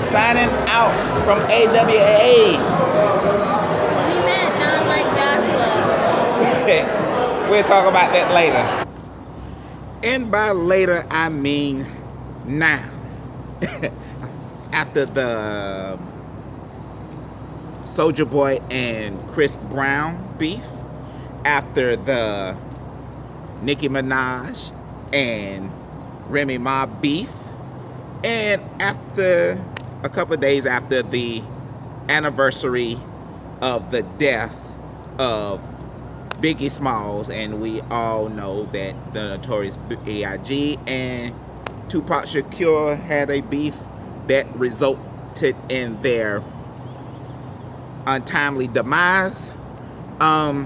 signing out from AWA. We met not like Joshua. We'll talk about that later. And by later, I mean now. After the Soulja Boy and Chris Brown beef, after the Nicki Minaj and Remy Ma beef, and after a couple of days after the anniversary of the death of Biggie Smalls, and we all know that the Notorious B.I.G. and Tupac Shakur had a beef that resulted in their untimely demise. I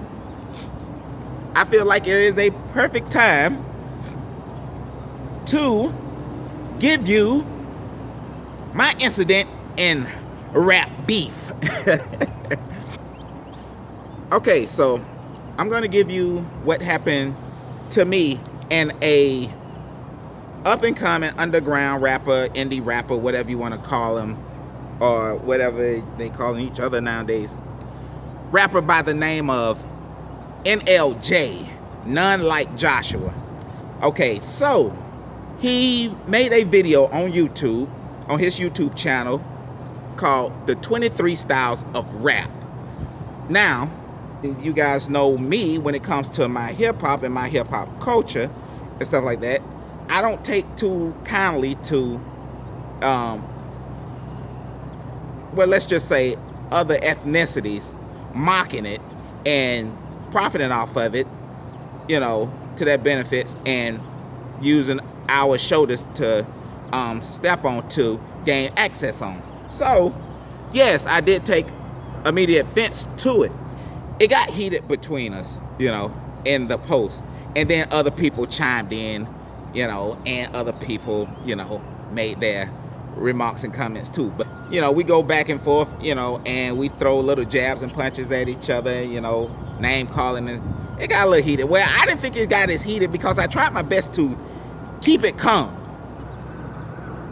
feel like it is a perfect time to give you my incident in rap beef. Okay, so I'm gonna give you what happened to me and a up-and-coming underground rapper, indie rapper, whatever you want to call him, or whatever they call each other nowadays, rapper by the name of NLJ, None Like Joshua. Okay, so he made a video on YouTube, on his YouTube channel, called The 23 Styles of Rap. Now, you guys know me when it comes to my hip-hop and my hip-hop culture and stuff like that. I don't take too kindly to, well, let's just say other ethnicities mocking it and profiting off of it, you know, to their benefits, and using our shoulders to step on to gain access on. So, yes, I did take immediate offense to it. It got heated between us, you know, in the post. And then other people chimed in, you know, and other people, you know, made their remarks and comments too. But, you know, we go back and forth, you know, and we throw little jabs and punches at each other, you know, name calling, and it got a little heated. Well, I didn't think it got as heated because I tried my best to keep it calm.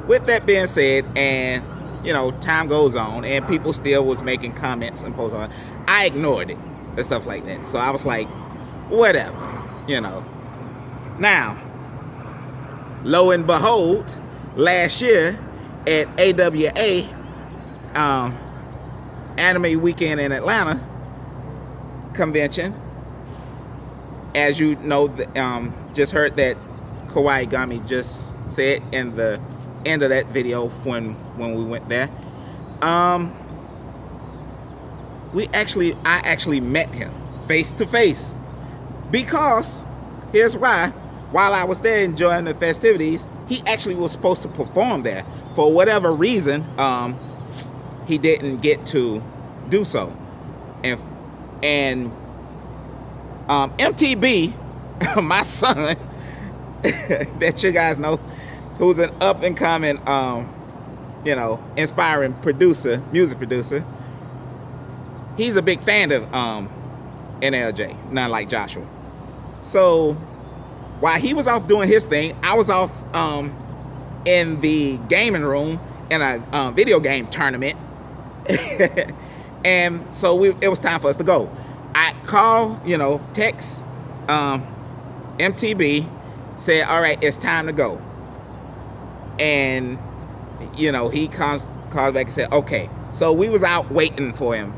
With that being said, and, you know, time goes on and people still was making comments and posts on it, I ignored it and stuff like that. So I was like, whatever, you know. Now, lo and behold, last year at AWA, Anime Weekend in Atlanta convention, as you know, just heard that Kawhi Gami just said in the end of that video when we went there. I actually met him face to face, because here's why. While I was there enjoying the festivities, he actually was supposed to perform there. For whatever reason, he didn't get to do so. And MTB, my son, that you guys know, who's an up-and-coming, you know, inspiring producer, music producer, he's a big fan of NLJ, None Like Joshua. So while he was off doing his thing, I was off in the gaming room in a video game tournament. And so it was time for us to go. I call, you know, text MTB, said, all right, it's time to go. And, you know, he calls back and said, okay. So we was out waiting for him.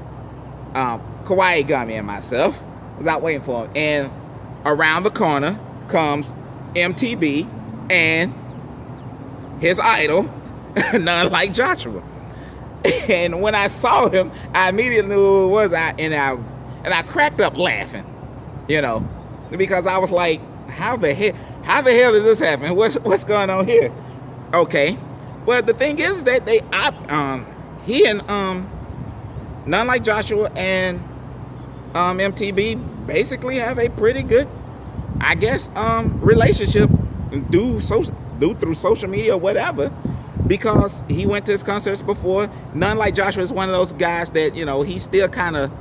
Kawhi Gummy and myself was out waiting for him. And around the corner comes MTB and his idol, None Like Joshua. And when I saw him, I immediately knew who it was. And I cracked up laughing, you know, because I was like, how the hell did this happen? What's going on here? Okay, well, the thing is that he and None Like Joshua and MTB basically have a pretty good, I guess, relationship through social media or whatever, because he went to his concerts before. None Like Joshua is one of those guys that, you know, he's still kind of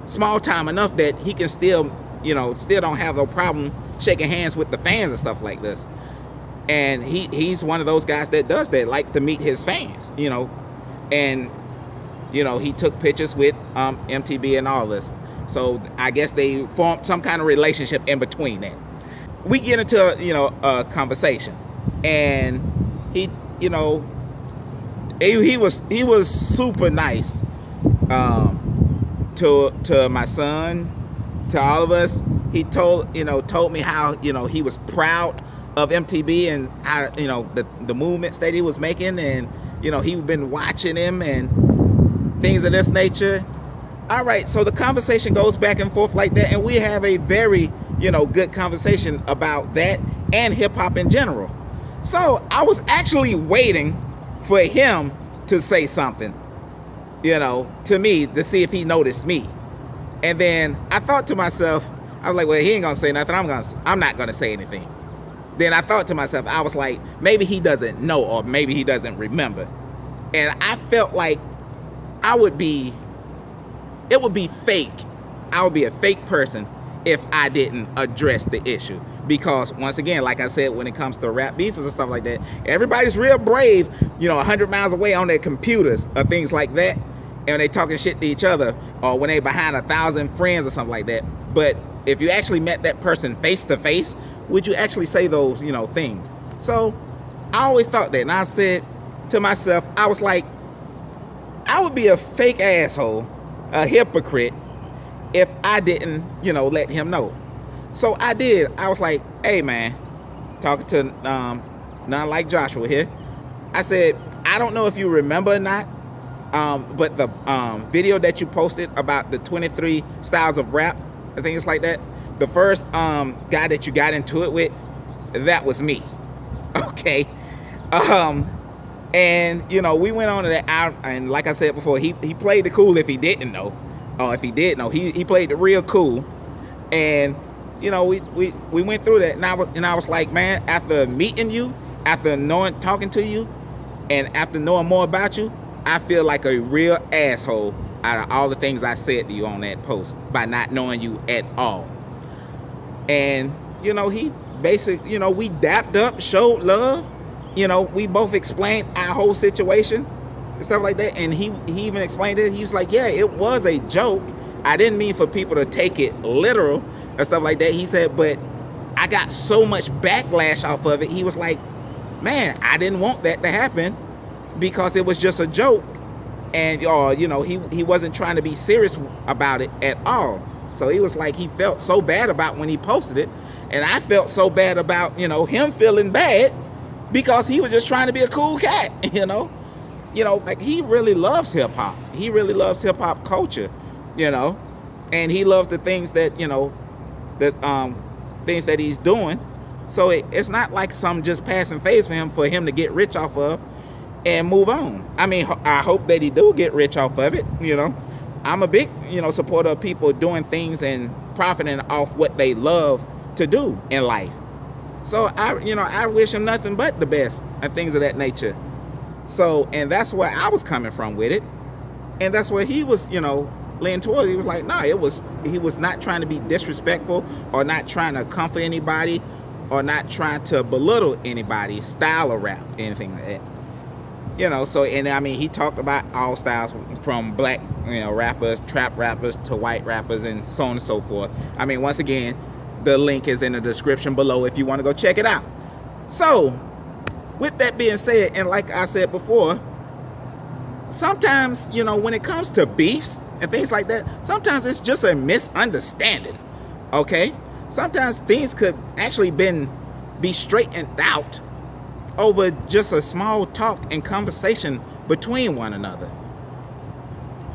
small time enough that he can still, you know, still don't have no problem shaking hands with the fans and stuff like this. And he's one of those guys that does that, like to meet his fans, you know. And he took pictures with MTB and all this. So I guess they formed some kind of relationship in between that. We get into a conversation, and he was super nice to my son, to all of us. He told me how he was proud of MTB and how the movements that he was making, and he'd been watching him and things of this nature. All right, so the conversation goes back and forth like that, and we have a very good conversation about that and hip-hop in general. So I was actually waiting for him to say something to me, to see if he noticed me. And then I thought to myself, I was like, well, he ain't gonna say nothing, I'm not gonna say anything. Then I thought to myself, I was like, maybe he doesn't know, or maybe he doesn't remember. And I felt like it would be fake. I would be a fake person if I didn't address the issue. Because once again, like I said, when it comes to rap beefs and stuff like that, everybody's real brave, 100 miles away on their computers or things like that, and they talking shit to each other, or when they behind 1,000 friends or something like that. But if you actually met that person face to face, would you actually say those, things? So I always thought that, and I said to myself, I was like, I would be a fake asshole, a hypocrite, if I didn't, let him know. So I did. I was like, hey man, talking to none like Joshua here. I said, I don't know if you remember or not, but the video that you posted about the 23 styles of rap, I think it's like that. The first guy that you got into it with, that was me. Okay. And we went on to that out, and like I said before, he played the cool if he didn't know. Or if he did know, he played the real cool. And we went through that, and I was like, man, after meeting you, after talking to you, and after knowing more about you, I feel like a real asshole out of all the things I said to you on that post by not knowing you at all. And he basically, we dapped up, showed love. We both explained our whole situation and stuff like that. And he even explained it. He was like, yeah, it was a joke. I didn't mean for people to take it literal and stuff like that. He said, but I got so much backlash off of it. He was like, man, I didn't want that to happen because it was just a joke. And he wasn't trying to be serious about it at all. So he was like, he felt so bad about when he posted it. And I felt so bad about, him feeling bad because he was just trying to be a cool cat, like he really loves hip hop. He really loves hip hop culture, and he loves the things that, things that he's doing. So it's not like some just passing phase for him to get rich off of and move on. I mean, I hope that he do get rich off of it, I'm a big, supporter of people doing things and profiting off what they love to do in life. So I wish him nothing but the best and things of that nature. So, and that's where I was coming from with it. And that's where he was, leaning towards. He was like, no, he was not trying to be disrespectful or not trying to comfort anybody or not trying to belittle anybody's style of rap, anything like that. So, and I mean, he talked about all styles from black, rappers, trap rappers to white rappers and so on and so forth. I mean, once again, the link is in the description below if you want to go check it out. So, with that being said, and like I said before, sometimes, when it comes to beefs and things like that, sometimes it's just a misunderstanding, okay? Sometimes things could actually be straightened out over just a small talk and conversation between one another.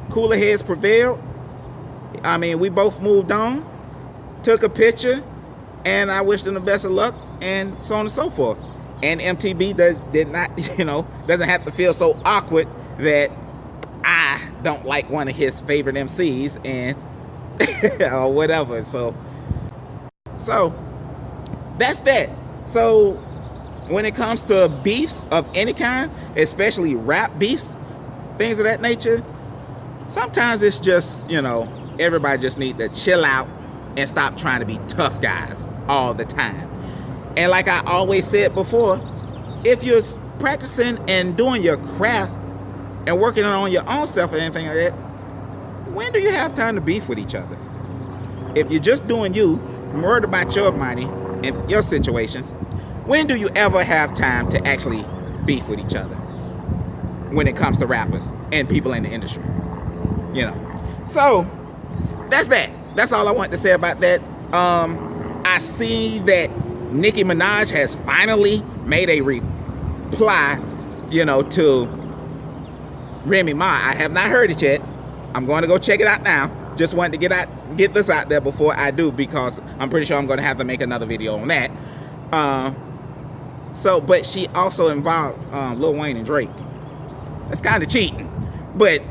Cooler heads prevailed. I mean, we both moved on, took a picture, and I wished him the best of luck, and so on and so forth. And MTB did not, doesn't have to feel so awkward that I don't like one of his favorite MCs and or whatever. So that's that. So when it comes to beefs of any kind, especially rap beefs, things of that nature, sometimes it's just, everybody just need to chill out and stop trying to be tough guys all the time. And like I always said before, if you're practicing and doing your craft and working on your own self or anything like that, when do you have time to beef with each other? If you're just doing you, worried about your money and your situations, when do you ever have time to actually beef with each other when it comes to rappers and people in the industry? You know. So that's that. That's all I want to say about that. I see that Nicki Minaj has finally made a reply, you know, to Remy Ma. I have not heard it yet. I'm going to go check it out now. Just wanted to get this out there before I do, because I'm pretty sure I'm going to have to make another video on that. But she also involved Lil Wayne and Drake. That's kind of cheating. But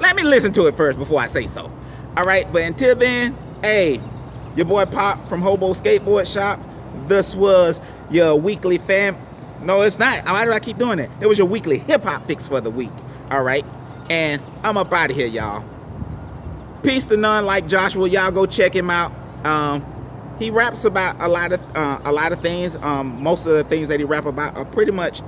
let me listen to it first before I say so. All right, but until then, hey, your boy Pop from Hobo Skateboard Shop. This was your weekly No, it's not. Why do I keep doing it? It was your weekly hip-hop fix for the week. All right, and I'm up out of here, y'all. Peace to none like Joshua. Y'all go check him out. He raps about a lot of things. Most of the things that he rap about are pretty much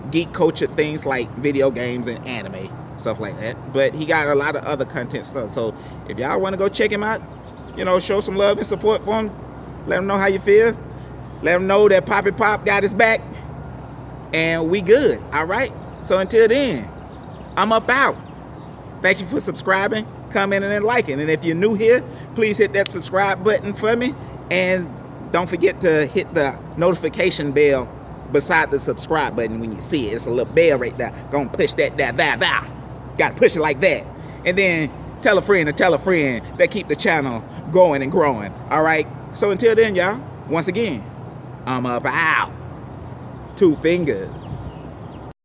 geek culture things like video games and anime, stuff like that. But he got a lot of other content stuff. So if y'all want to go check him out, you know, show some love and support for him. Let him know how you feel. Let him know that Poppy Pop got his back, and we good. All right. So until then, I'm up out. Thank you for subscribing, commenting, and liking. And if you're new here, please hit that subscribe button for me. And don't forget to hit the notification bell beside the subscribe button when you see it. It's a little bell right there. Gonna push that. Gotta push it like that. And then tell a friend to tell a friend. That keep the channel going and growing. All right? So until then, y'all, once again, I'm up out. 2 fingers.